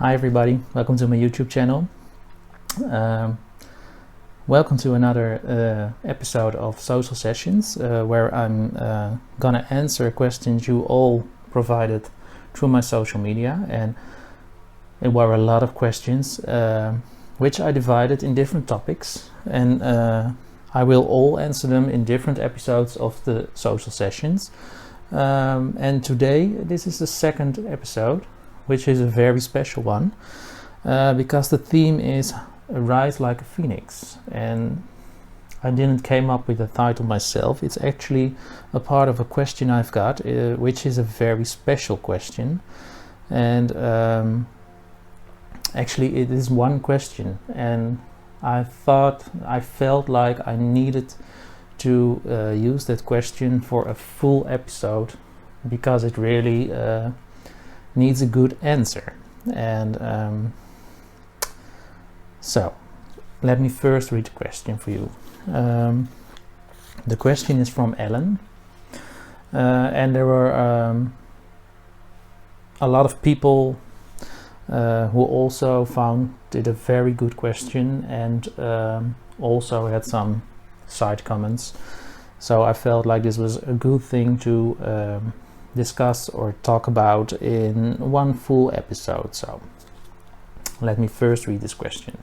Hi everybody, welcome to my YouTube channel. Welcome to another episode of Social Sessions where I'm gonna answer questions you all provided through my social media, and there were a lot of questions which I divided in different topics, and I will all answer them in different episodes of the Social Sessions. And today this is the second episode, which is a very special one because the theme is Rise Like a Phoenix, and I didn't came up with the title myself. It's actually a part of a question I've got, which is a very special question, and actually it is one question, and I felt like I needed to use that question for a full episode because it really needs a good answer. And so let me first read the question for you. The question is from Ellen, and there were a lot of people who also found it a very good question, and also had some side comments, so I felt like this was a good thing to discuss or talk about in one full episode. So let me first read this question.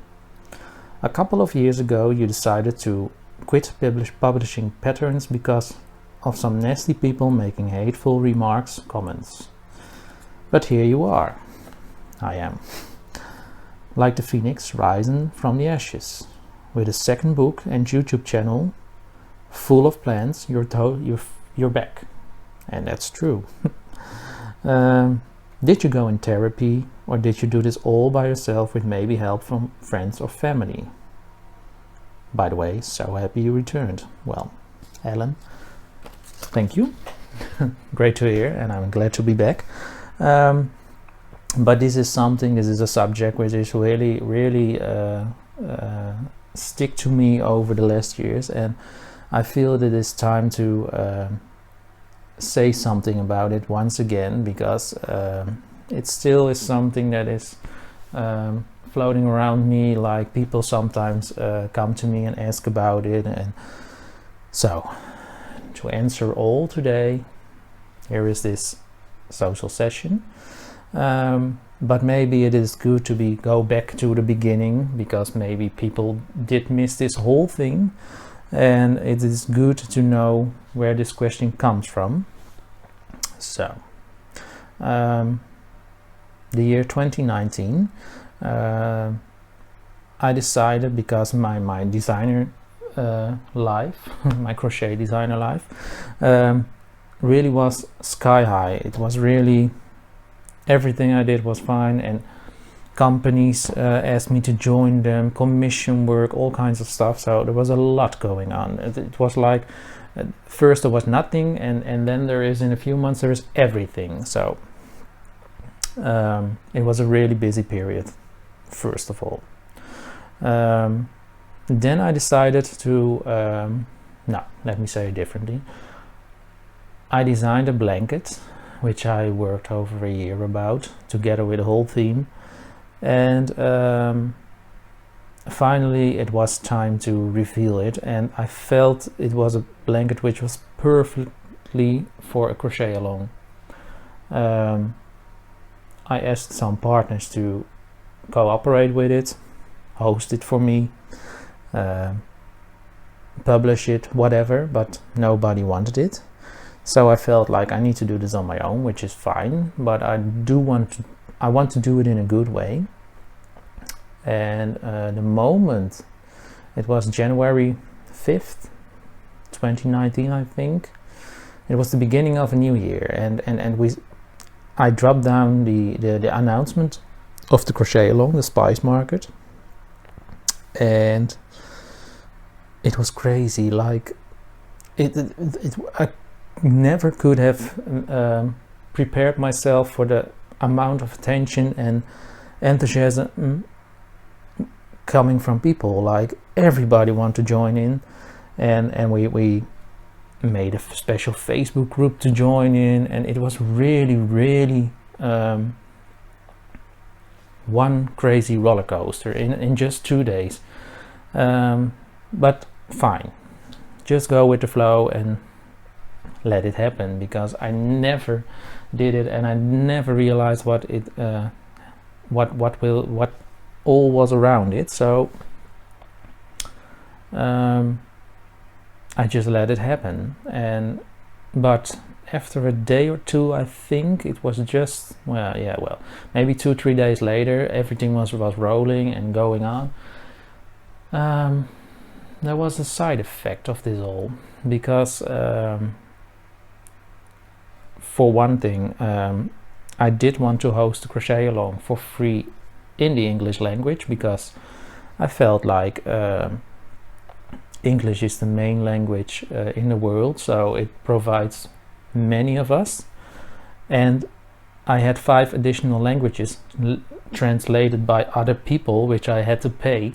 A couple of years ago you decided to quit publishing patterns because of some nasty people making hateful remarks, comments. But here you are. I am like the phoenix rising from the ashes, with a second book and YouTube channel full of plans. You're back, and that's true. Did you go in therapy, or did you do this all by yourself with maybe help from friends or family? By the way, so happy you returned. Well, Ellen, thank you. Great to hear, and I'm glad to be back. But this is a subject which is really stick to me over the last years, and I feel that it's time to say something about it once again, because it still is something that is floating around me. Like, people sometimes come to me and ask about it, and so to answer all today, here is this social session. But maybe it is good to go back to the beginning, because maybe people did miss this whole thing, and it is good to know where this question comes from. So the year 2019, I decided, because my designer life my crochet designer life really was sky high. It was really, everything I did was fine, and companies asked me to join them, commission work, all kinds of stuff. So there was a lot going on. It was like, first there was nothing, and then there is, in a few months, there is everything. So it was a really busy period, first of all. Then I decided to, no, let me say it differently. I designed a blanket, which I worked over a year about, together with the whole theme, and finally it was time to reveal it, and I felt it was a blanket which was perfectly for a crochet along. I asked some partners to cooperate with it, host it for me, publish it, whatever, but nobody wanted it. So I felt like I need to do this on my own, which is fine, but I want to do it in a good way. And the moment, it was January 5th, 2019, I think. It was the beginning of a new year, and I dropped down the announcement of the crochet along, the Spice Market, and it was crazy. Like, I never could have prepared myself for the amount of attention and enthusiasm coming from people. Like, everybody wanted to join in, and we made a special Facebook group to join in, and it was really one crazy roller coaster in just 2 days. But fine, just go with the flow and let it happen, because I never did it, and I never realized what all was around it. So I just let it happen. But after a day or two, I think it was just, maybe 2-3 days later, everything was rolling and going on. There was a side effect of this all, because for one thing, I did want to host a crochet along for free in the English language, because I felt like English is the main language in the world, so it provides many of us, and I had 5 additional languages translated by other people, which I had to pay.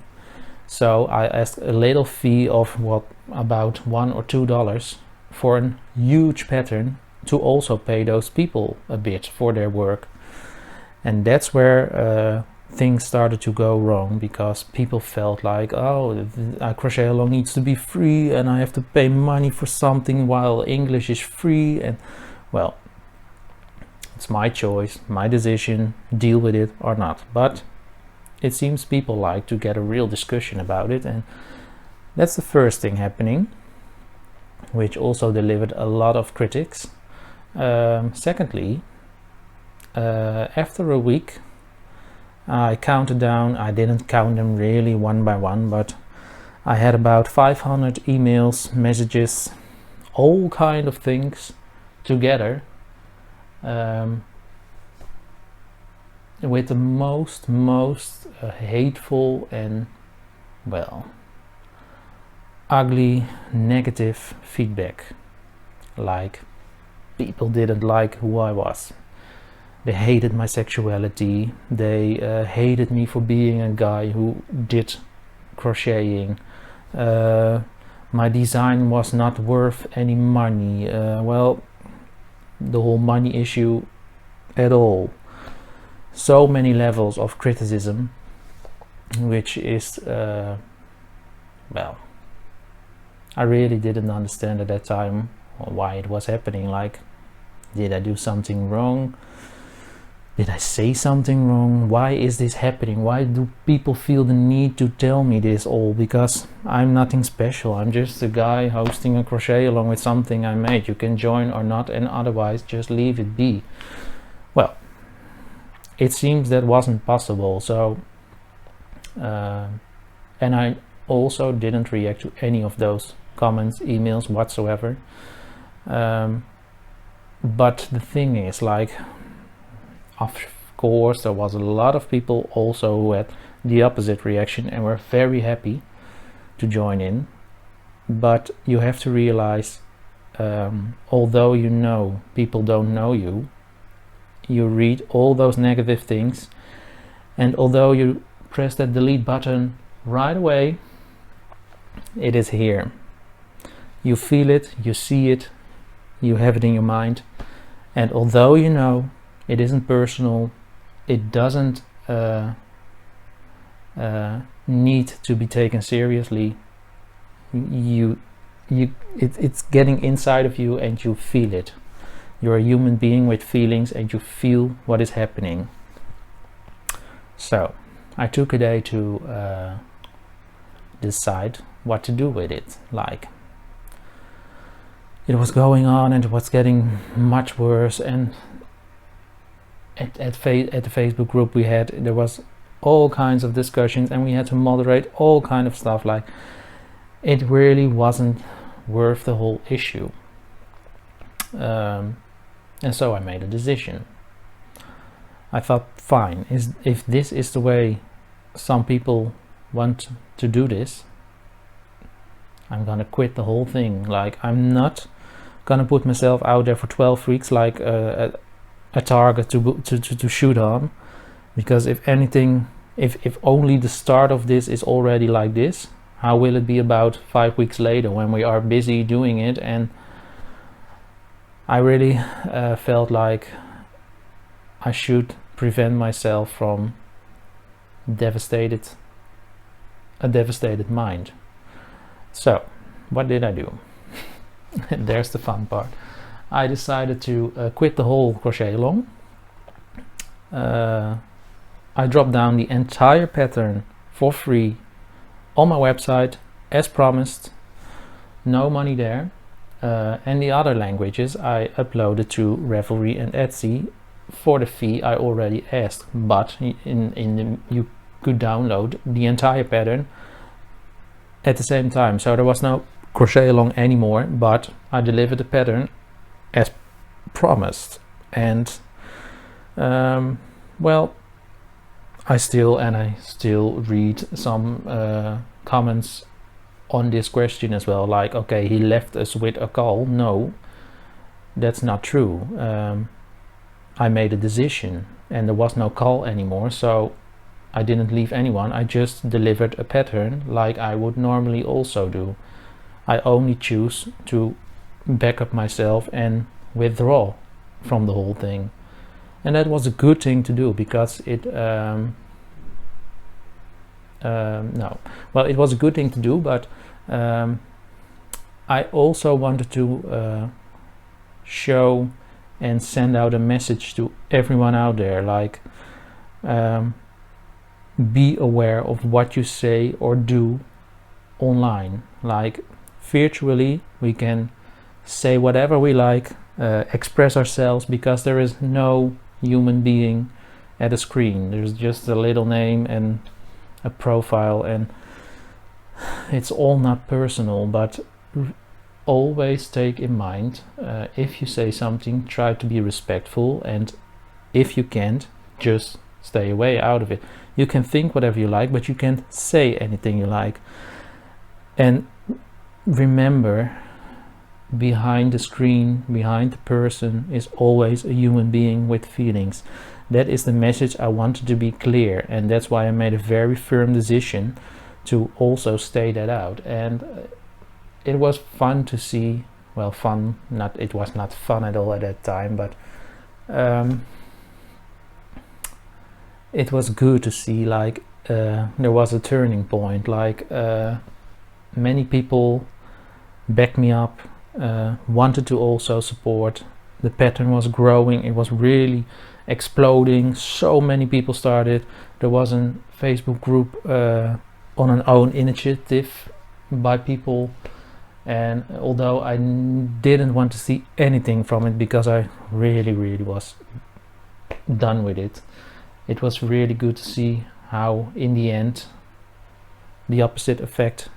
So I asked a little fee of about $1 or $2 for a huge pattern, to also pay those people a bit for their work. And that's where things started to go wrong, because people felt like, oh, crochet along needs to be free and I have to pay money for something while English is free. And well, it's my choice, my decision, deal with it or not. But it seems people like to get a real discussion about it, and that's the first thing happening, which also delivered a lot of critics. Secondly, after a week, I counted down. I didn't count them really one by one, but I had about 500 emails, messages, all kind of things together, with the most hateful and, well, ugly negative feedback. Like, people didn't like who I was. They hated my sexuality. They hated me for being a guy who did crocheting. My design was not worth any money. Well, the whole money issue at all. So many levels of criticism, which is, well, I really didn't understand at that time why it was happening. Like, did I do something wrong? Did I say something wrong? Why is this happening? Why do people feel the need to tell me this all? Because I'm nothing special. I'm just a guy hosting a crochet along with something I made. You can join or not, and otherwise just leave it be. Well, it seems that wasn't possible. So, and I also didn't react to any of those comments, emails whatsoever. But the thing is, like, of course there was a lot of people also who had the opposite reaction and were very happy to join in. But you have to realize, although you know people don't know you, you read all those negative things, and although you press that delete button right away, it is here. You feel it, you see it, you have it in your mind, and although you know it isn't personal, it doesn't need to be taken seriously. It's getting inside of you and you feel it. You're a human being with feelings and you feel what is happening. So I took a day to decide what to do with it. Like, it was going on and it was getting much worse, and at the Facebook group we had, there was all kinds of discussions and we had to moderate all kind of stuff. Like, it really wasn't worth the whole issue, and so I made a decision. I thought, fine, if this is the way some people want to do this, I'm gonna quit the whole thing. Like, I'm not gonna put myself out there for 12 weeks like a target to shoot on, because if anything, if only the start of this is already like this, how will it be about 5 weeks later when we are busy doing it? And I really felt like I should prevent myself from devastated mind. So what did I do? There's the fun part. I decided to quit the whole crochet along. I dropped down the entire pattern for free on my website as promised. No money there. And the other languages I uploaded to Ravelry and Etsy for the fee I already asked, but you could download the entire pattern at the same time, so there was no crochet along anymore, but I delivered the pattern as promised. And well, I still read some comments on this question as well, like, okay, he left us with a call. No, that's not true. I made a decision and there was no call anymore, so I didn't leave anyone. I just delivered a pattern like I would normally also do. I only choose to back up myself and withdraw from the whole thing, and that was a good thing to do, because it it was a good thing to do, but I also wanted to show and send out a message to everyone out there, like, be aware of what you say or do online. Like, virtually we can say whatever we like, express ourselves, because there is no human being at a screen. There's just a little name and a profile, and it's all not personal. But always take in mind, if you say something, try to be respectful, and if you can't, just stay away out of it. You can think whatever you like, but you can't say anything you like. And remember, behind the screen, behind the person, is always a human being with feelings. That is the message I wanted to be clear, and that's why I made a very firm decision to also stay that out. And it was fun to see, well, fun, not, it was not fun at all at that time, but it was good to see, like, there was a turning point, like, many people backed me up, wanted to also support. The pattern was growing, it was really exploding. So many people started. There was a Facebook group on an own initiative by people, and although I didn't want to see anything from it because I really was done with it, it was really good to see how in the end the opposite effect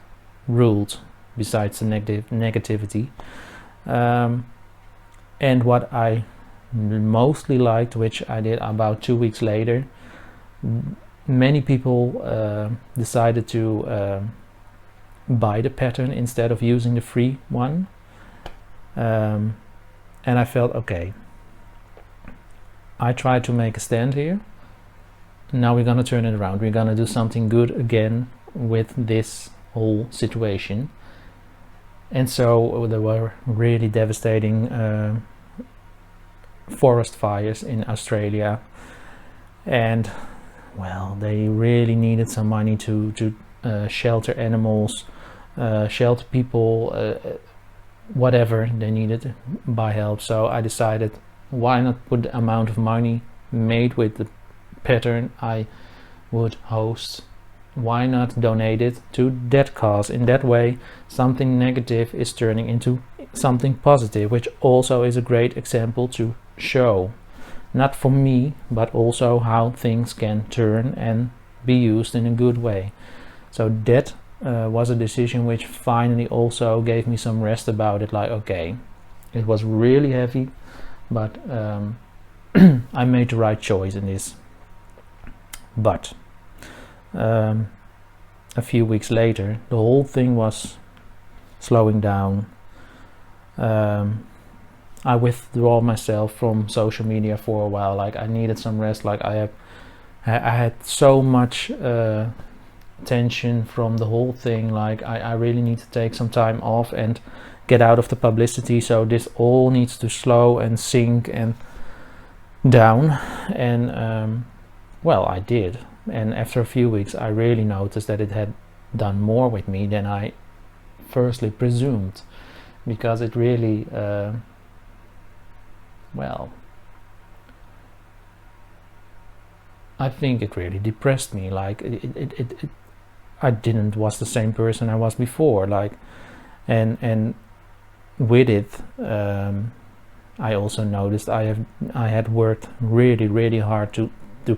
ruled besides the negativity. And what I mostly liked, which I did about 2 weeks later, many people decided to buy the pattern instead of using the free one, and I felt, okay, I tried to make a stand here. Now we're gonna turn it around. We're gonna do something good again with this whole situation. And so there were really devastating forest fires in Australia, and well, they really needed some money to shelter animals, shelter people, whatever they needed to buy help. So I decided, why not put the amount of money made with the pattern I would host, why not donate it to that cause? In that way, something negative is turning into something positive, which also is a great example to show, not for me, but also how things can turn and be used in a good way. So that was a decision which finally also gave me some rest about it. Like, okay, it was really heavy, but I made the right choice in this. But a few weeks later, the whole thing was slowing down. I withdrew myself from social media for a while. Like, I needed some rest. Like, I had so much tension from the whole thing. Like, I really need to take some time off and get out of the publicity. So this all needs to slow and sink and down. And well, I did. and after a few weeks I really noticed that it had done more with me than I firstly presumed, because it really well, I think it really depressed me. Like I didn't was the same person I was before, like, and with it I also noticed I had worked really hard to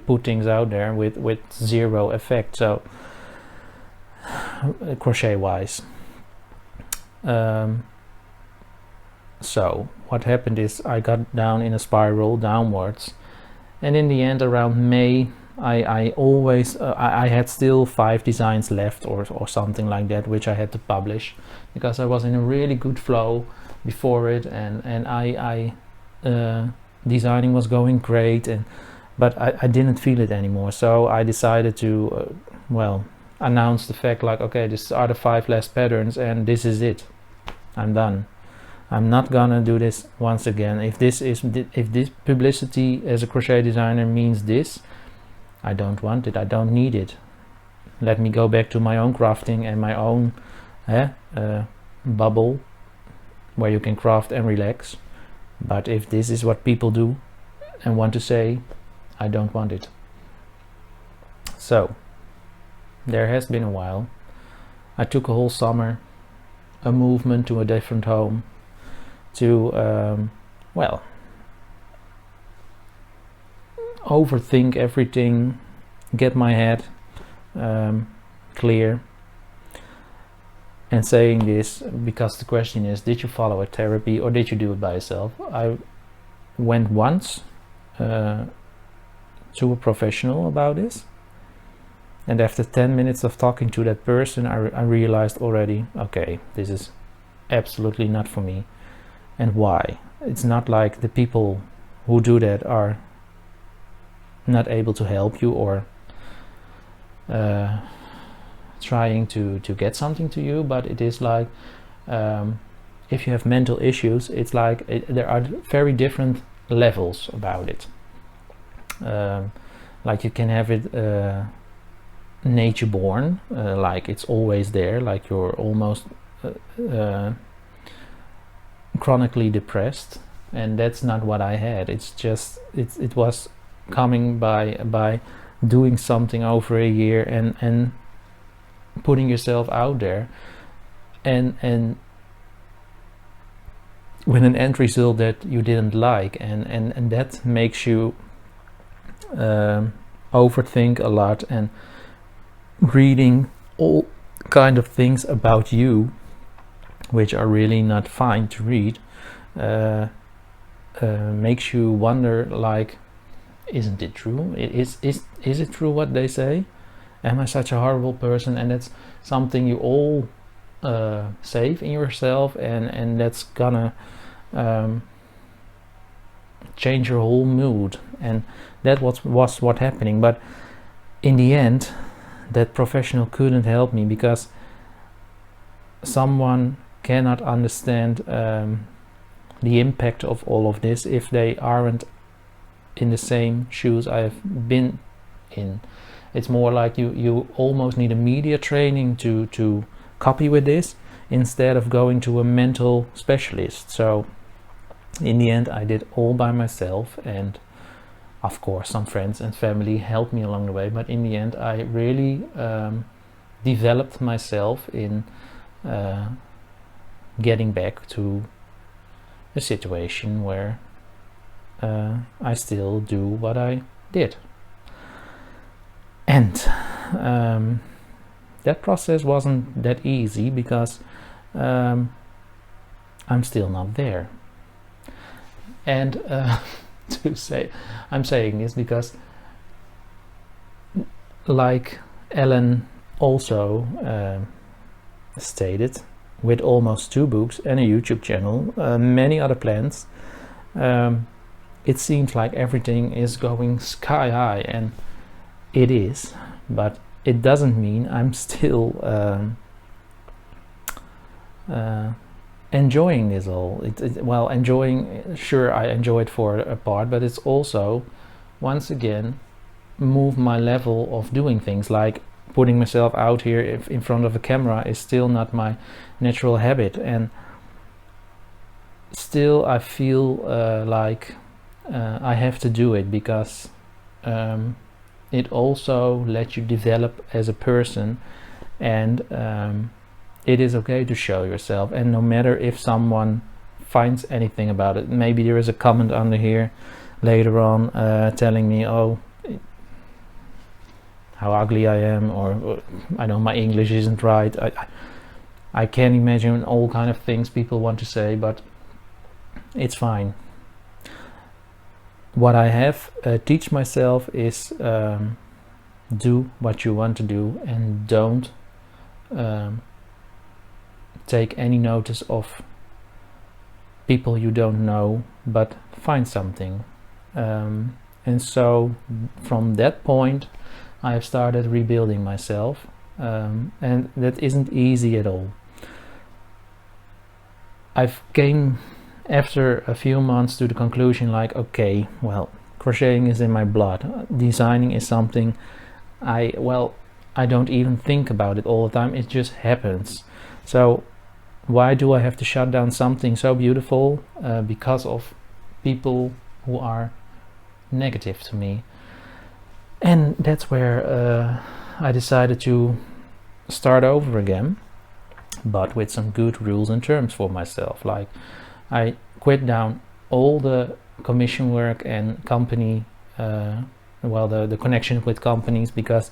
put things out there with zero effect, so crochet wise. So what happened is I got down in a spiral downwards, and in the end around May I always I had still 5 designs left or something like that, which I had to publish because I was in a really good flow before it, and I designing was going great, but I didn't feel it anymore. So I decided to well, announce the fact, like, okay, these are the 5 last patterns and this is it, I'm done. I'm not gonna do this once again. If this publicity as a crochet designer means this, I don't want it, I don't need it. Let me go back to my own crafting and my own bubble where you can craft and relax. But if this is what people do and want to say, I don't want it. So there has been a while. I took a whole summer, a movement to a different home, to well, overthink everything, get my head clear. And saying this because the question is, did you follow a therapy or did you do it by yourself? I went once to a professional about this, and after 10 minutes of talking to that person, I realized already, okay, this is absolutely not for me. And why? It's not like the people who do that are not able to help you or trying to get something to you, but it is like if you have mental issues, it's like there are very different levels about it. Like you can have it nature born, like it's always there, like you're almost chronically depressed, and that's not what I had. It's just it was coming by doing something over a year and putting yourself out there, and with an end result that you didn't like, and that makes you overthink a lot, and reading all kind of things about you which are really not fine to read, makes you wonder, like, isn't it true? Is it true what they say? Am I such a horrible person? And that's something you all save in yourself, and that's gonna change your whole mood. And that was what happening. But in the end, that professional couldn't help me, because someone cannot understand the impact of all of this if they aren't in the same shoes I have been in. It's more like you almost need a media training to copy with this, instead of going to a mental specialist. So in the end I did all by myself, and of course some friends and family helped me along the way, but in the end I really developed myself in getting back to a situation where I still do what I did. And that process wasn't that easy, because I'm still not there. And I'm saying this because, like Ellen also stated, with almost 2 books and a YouTube channel, many other plans, it seems like everything is going sky high, and it is, but it doesn't mean I'm still enjoying this all. Well, enjoying, sure, I enjoy it for a part, but it's also, once again, move my level of doing things, like putting myself out here in front of a camera is still not my natural habit, and still I feel like I have to do it because it also lets you develop as a person, and it is okay to show yourself, and no matter if someone finds anything about it, maybe there is a comment under here later on telling me, oh, how ugly I am, or I know my English isn't right. I can't imagine all kind of things people want to say, but it's fine. What I have teach myself is do what you want to do, and don't take any notice of people you don't know, but find something. And so from that point I have started rebuilding myself, and that isn't easy at all. I've came after a few months to the conclusion, like, okay, well, crocheting is in my blood. Designing is something I don't even think about it all the time. It just happens. So why do I have to shut down something so beautiful because of people who are negative to me? And that's where I decided to start over again, but with some good rules and terms for myself. Like, I quit down all the commission work and company, the connection with companies, because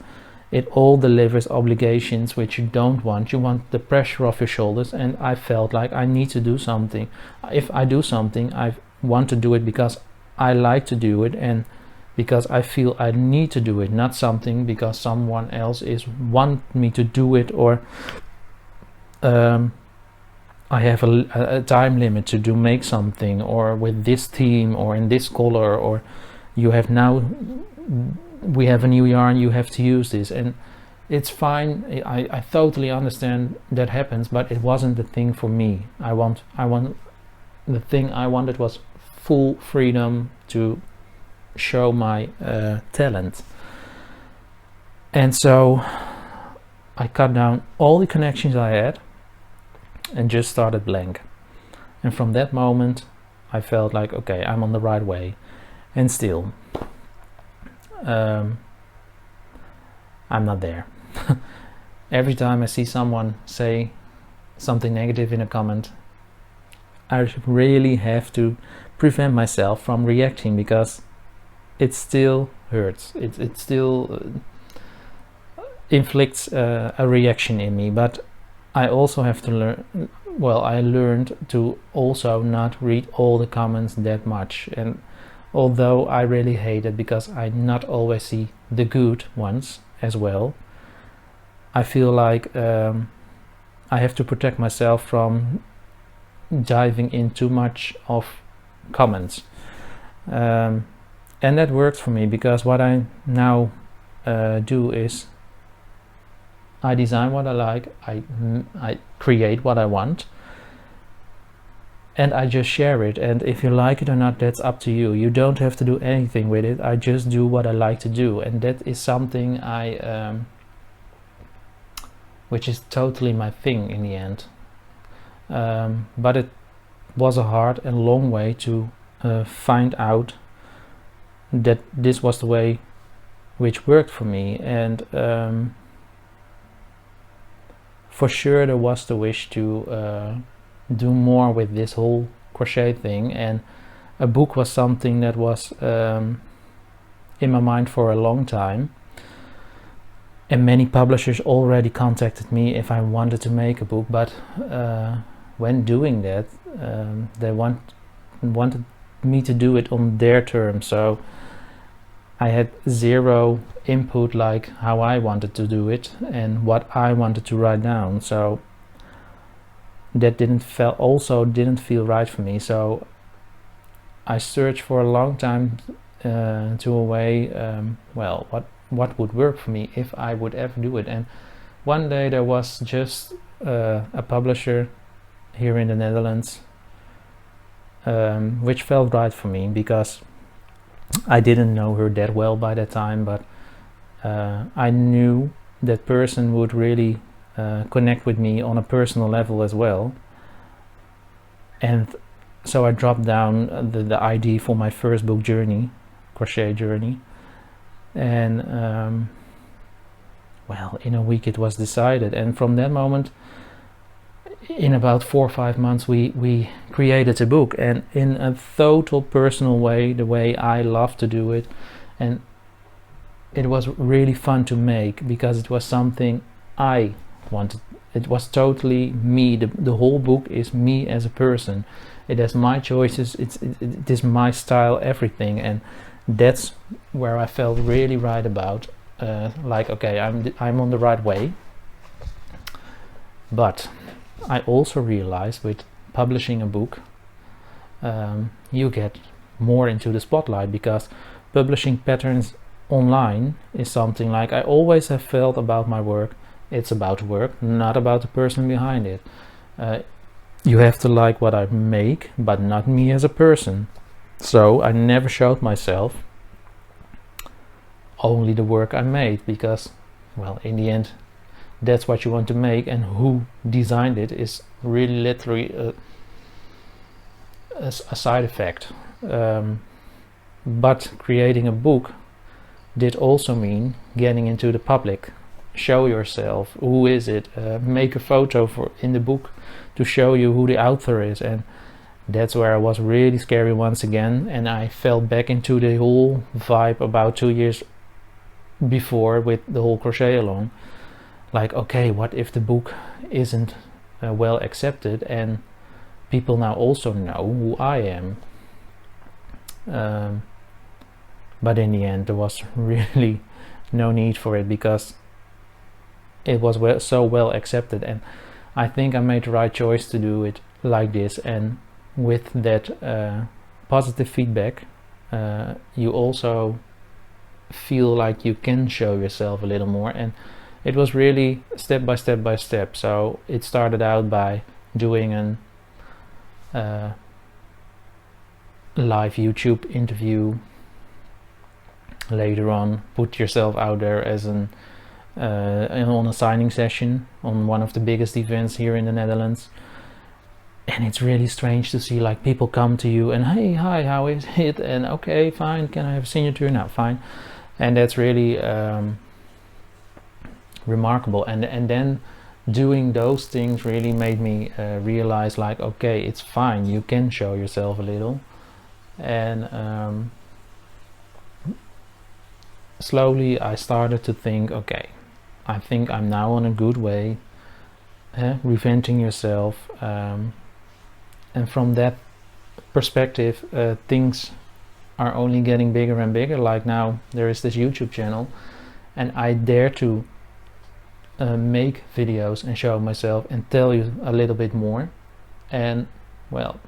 it all delivers obligations which you don't want. You want the pressure off your shoulders, and I felt like I need to do something. If I do something, I want to do it because I like to do it, and because I feel I need to do it, not something because someone else is want me to do it, or I have a time limit to make something, or with this theme, or in this color, or we have a new yarn, you have to use this. And it's fine. I totally understand that happens, but it wasn't the thing for me. The thing I wanted was full freedom to show my talent. And so I cut down all the connections I had and just started blank. And from that moment I felt like, okay, I'm on the right way. And still I'm not there. Every time I see someone say something negative in a comment, I really have to prevent myself from reacting, because it still hurts. It still inflicts a reaction in me. But I also have to learn, I learned to also not read all the comments that much. And although I really hate it, because I not always see the good ones as well, I feel like I have to protect myself from diving in too much of comments. And that worked for me, because what I now do is I design what I like, I create what I want, and I just share it. And if you like it or not, that's up to you. You don't have to do anything with it. I just do what I like to do, and that is something which is totally my thing in the end. But it was a hard and long way to find out that this was the way which worked for me. And for sure there was the wish to do more with this whole crochet thing, and a book was something that was in my mind for a long time. And many publishers already contacted me if I wanted to make a book, but when doing that, they wanted me to do it on their terms. So I had zero input, like how I wanted to do it and what I wanted to write down. So that didn't feel right for me. So I searched for a long time to a way, what would work for me if I would ever do it. And one day there was just a publisher here in the Netherlands which felt right for me, because I didn't know her that well by that time, but I knew that person would really connect with me on a personal level as well. And so I dropped down the idea for my first book journey, crochet journey, and well, in a week it was decided. And from that moment, in about 4 or 5 months, we created a book, and in a total personal way, the way I love to do it. And it was really fun to make because it was something I wanted. It was totally me. The whole book is me as a person. It has my choices, it is my style, everything. And that's where I felt really right about, like, okay, I'm on the right way. But I also realized with publishing a book, you get more into the spotlight, because publishing patterns online is something like I always have felt about my work. It's about work, not about the person behind it. You have to like what I make, but not me as a person. So I never showed myself, only the work I made, because, well, in the end, that's what you want to make, and who designed it is really literally a side effect. But creating a book did also mean getting into the public, show yourself, who is it, make a photo in the book to show you who the author is. And that's where I was really scary once again, and I fell back into the whole vibe about 2 years before with the whole crochet along. Like, okay, what if the book isn't well accepted and people now also know who I am? But in the end, there was really no need for it, because it was so well accepted, and I think I made the right choice to do it like this. And with that positive feedback, you also feel like you can show yourself a little more. And it was really step by step by step. So it started out by doing an live YouTube interview. Later on, put yourself out there as on a signing session on one of the biggest events here in the Netherlands. And it's really strange to see, like, people come to you and, hey, hi, how is it? And okay, fine, can I have a signature? No, fine. And that's really remarkable. And then doing those things really made me realize, like, okay, it's fine, you can show yourself a little. And slowly I started to think, okay, I think I'm now on a good way, reinventing yourself. And from that perspective, things are only getting bigger and bigger. Like now there is this YouTube channel, and I dare to make videos and show myself and tell you a little bit more. And, well,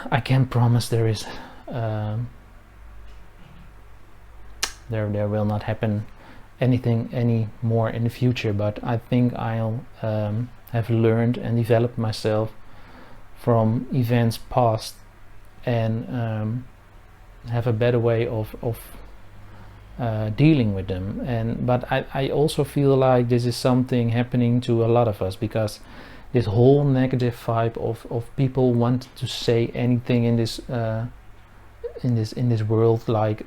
I can promise there is there will not happen anything any more in the future, but I think I'll have learned and developed myself from events past, and have a better way of dealing with them. But I also feel like this is something happening to a lot of us, because this whole negative vibe of people want to say anything in this world, like,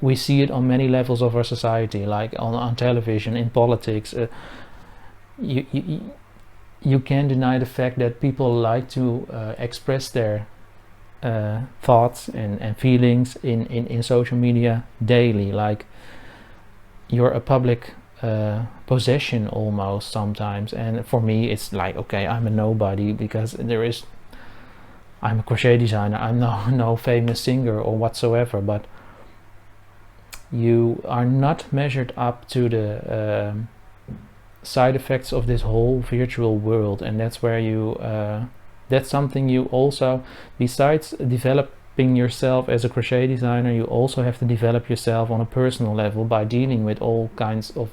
we see it on many levels of our society, like on television, in politics. You can't deny the fact that people like to express their thoughts and feelings in social media daily. Like, you're a public possession almost sometimes. And for me, it's like, okay, I'm a nobody, because I'm a crochet designer. I'm no famous singer or whatsoever, but you are not measured up to the side effects of this whole virtual world. And that's where you that's something you also, besides developing yourself as a crochet designer, you also have to develop yourself on a personal level by dealing with all kinds of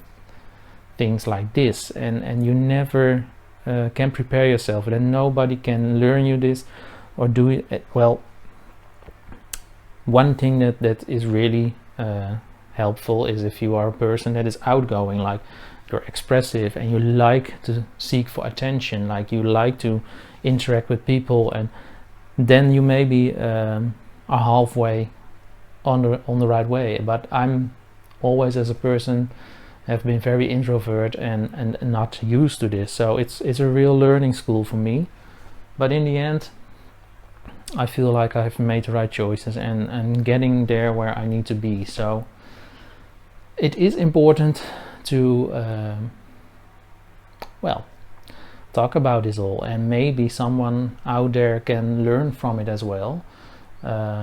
things like this. And you never can prepare yourself, and nobody can learn you this or do it. Well, One thing that is really helpful is if you are a person that is outgoing, like you're expressive and you like to seek for attention, like you like to interact with people, and then you maybe are halfway on the right way. But I'm always, as a person, have been very introvert and not used to this, so it's a real learning school for me. But in the end, I feel like I've made the right choices and getting there where I need to be. So it is important to well, talk about this all, and maybe someone out there can learn from it as well,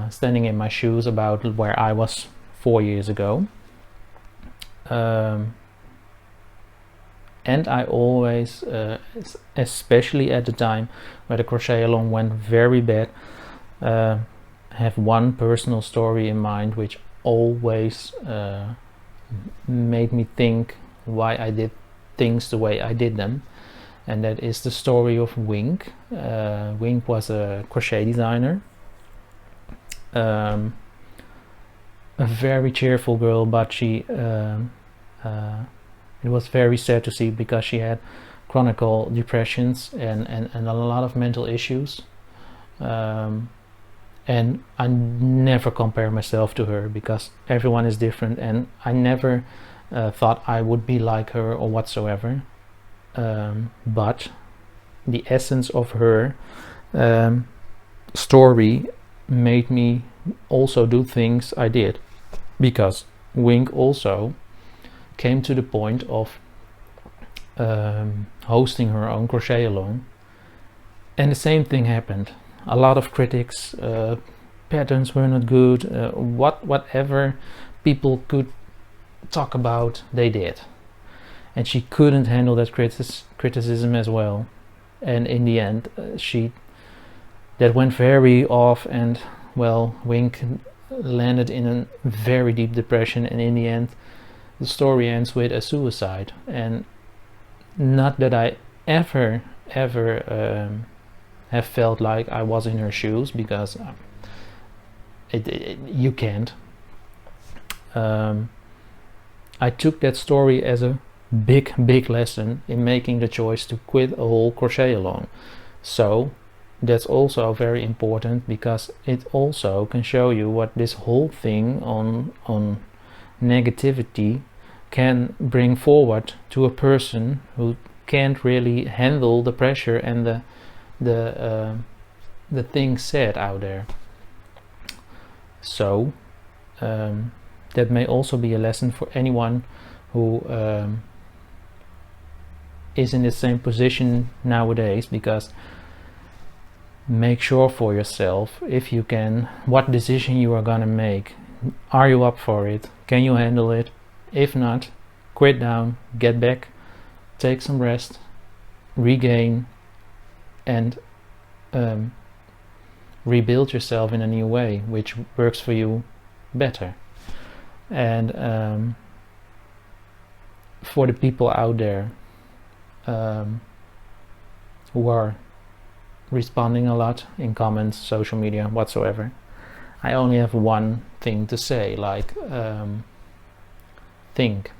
standing in my shoes about where I was 4 years ago. And I always, especially at the time where the crochet along went very bad, have one personal story in mind which always made me think why I did things the way I did them, and that is the story of Wink. Wink was a crochet designer, a very cheerful girl, but she it was very sad to see, because she had chronic depressions and a lot of mental issues. And I never compare myself to her, because everyone is different, and I never thought I would be like her or whatsoever. But the essence of her story made me also do things I did, because Wink also came to the point of hosting her own crochet along, and the same thing happened. A lot of critics, patterns were not good, whatever people could talk about, they did, and she couldn't handle that criticism as well. And in the end, that went very off, and well, Wink landed in a very deep depression, and in the end the story ends with a suicide. And not that I ever have felt like I was in her shoes, because you can't. I took that story as a big lesson in making the choice to quit a whole crochet along. So that's also very important, because it also can show you what this whole thing on negativity can bring forward to a person who can't really handle the pressure and the things said out there. So that may also be a lesson for anyone who is in the same position nowadays, because make sure for yourself, if you can, what decision you are gonna make. Are you up for it? Can you handle it? If not, quit down, get back, take some rest, regain, and rebuild yourself in a new way which works for you better. And for the people out there who are responding a lot in comments, social media, whatsoever, I only have one thing to say, like, think.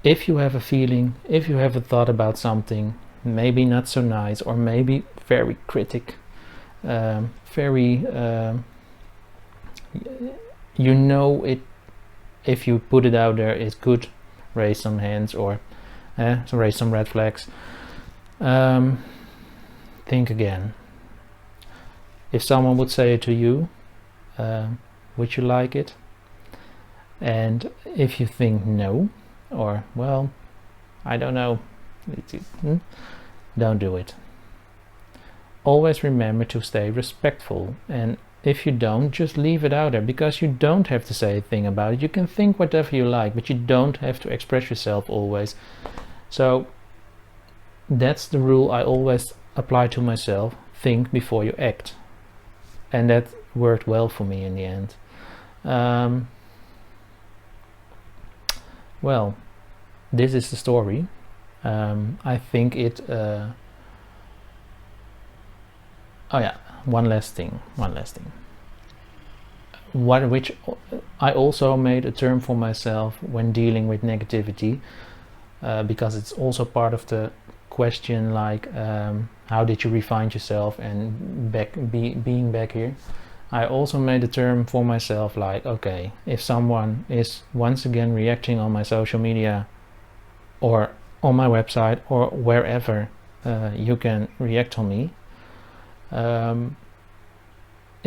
If you have a feeling, if you have a thought about something, maybe not so nice, or maybe very you know it, if you put it out there, it could raise some hands, or raise some red flags. Think again. If someone would say it to you, would you like it? And if you think no, or well, I don't know, don't do it. Always remember to stay respectful, and if you don't, just leave it out there, because you don't have to say a thing about it. You can think whatever you like, but you don't have to express yourself always. So that's the rule I always apply to myself: think before you act. And that worked well for me in the end. Well, this is the story. I think it oh yeah, one last thing. which I also made a term for myself when dealing with negativity, because it's also part of the question, like how did you refine yourself and being back here. I also made a term for myself, like, okay, if someone is once again reacting on my social media or on my website or wherever you can react on me in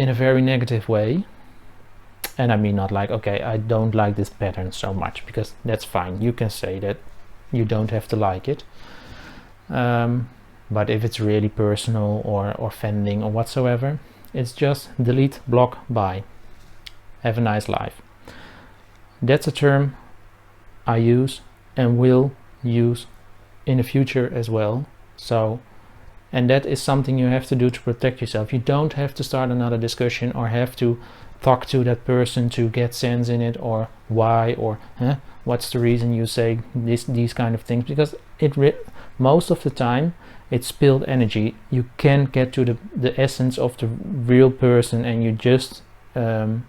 a very negative way, and I mean not like, okay, I don't like this pattern so much, because that's fine, you can say that, you don't have to like it, but if it's really personal or offending or whatsoever, it's just delete, block, bye, have a nice life. That's a term I use and will use in the future as well. So, and that is something you have to do to protect yourself. You don't have to start another discussion or have to talk to that person to get sense in it, or why, or what's the reason you say these kind of things, because most of the time it's spilled energy. You can't get to the essence of the real person, and you just it's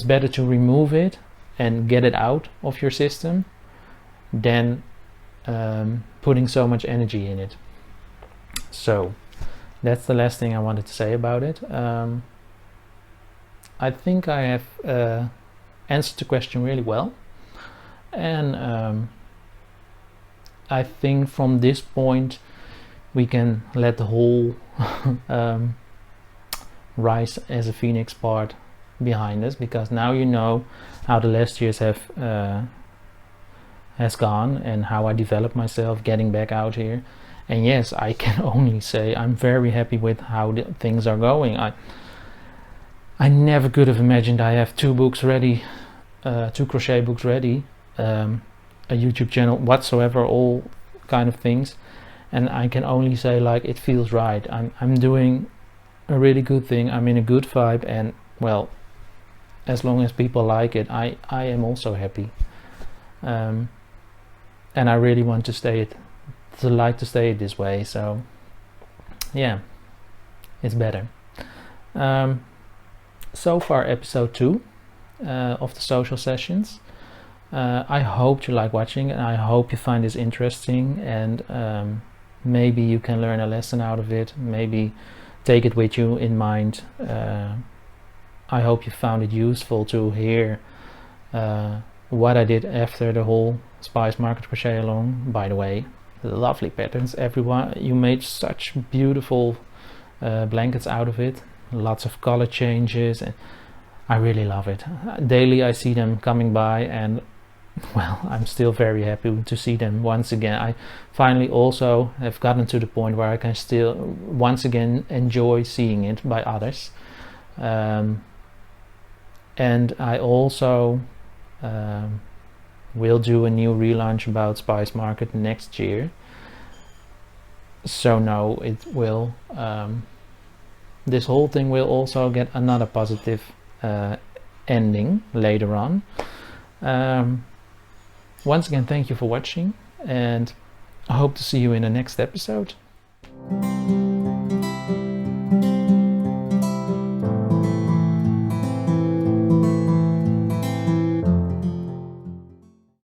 better to remove it and get it out of your system than putting so much energy in it. So that's the last thing I wanted to say about it. I think I have answered the question really well, and I think from this point we can let the whole rise as a phoenix part behind us, because now you know how the last years has gone and how I developed myself getting back out here. And yes, I can only say I'm very happy with how things are going. I never could have imagined I have 2 books ready, 2 crochet books ready, a YouTube channel whatsoever, all kind of things, and I can only say, like, it feels right. I'm doing a really good thing, I'm in a good vibe, and well, as long as people like it, I am also happy, and I really want to stay it this way. So yeah, it's better. So far, episode 2 of the social sessions. I hope you like watching, and I hope you find this interesting, and maybe you can learn a lesson out of it, maybe take it with you in mind. I hope you found it useful to hear what I did after the whole Spice Market Crochet Along. By the way, lovely patterns, everyone. You made such beautiful blankets out of it, lots of color changes, and I really love it. Daily I see them coming by, and well, I'm still very happy to see them once again. I finally also have gotten to the point where I can still once again enjoy seeing it by others, and I also will do a new relaunch about Spice Market next year. So no, it will this whole thing will also get another positive ending later on. Once again, thank you for watching, and I hope to see you in the next episode.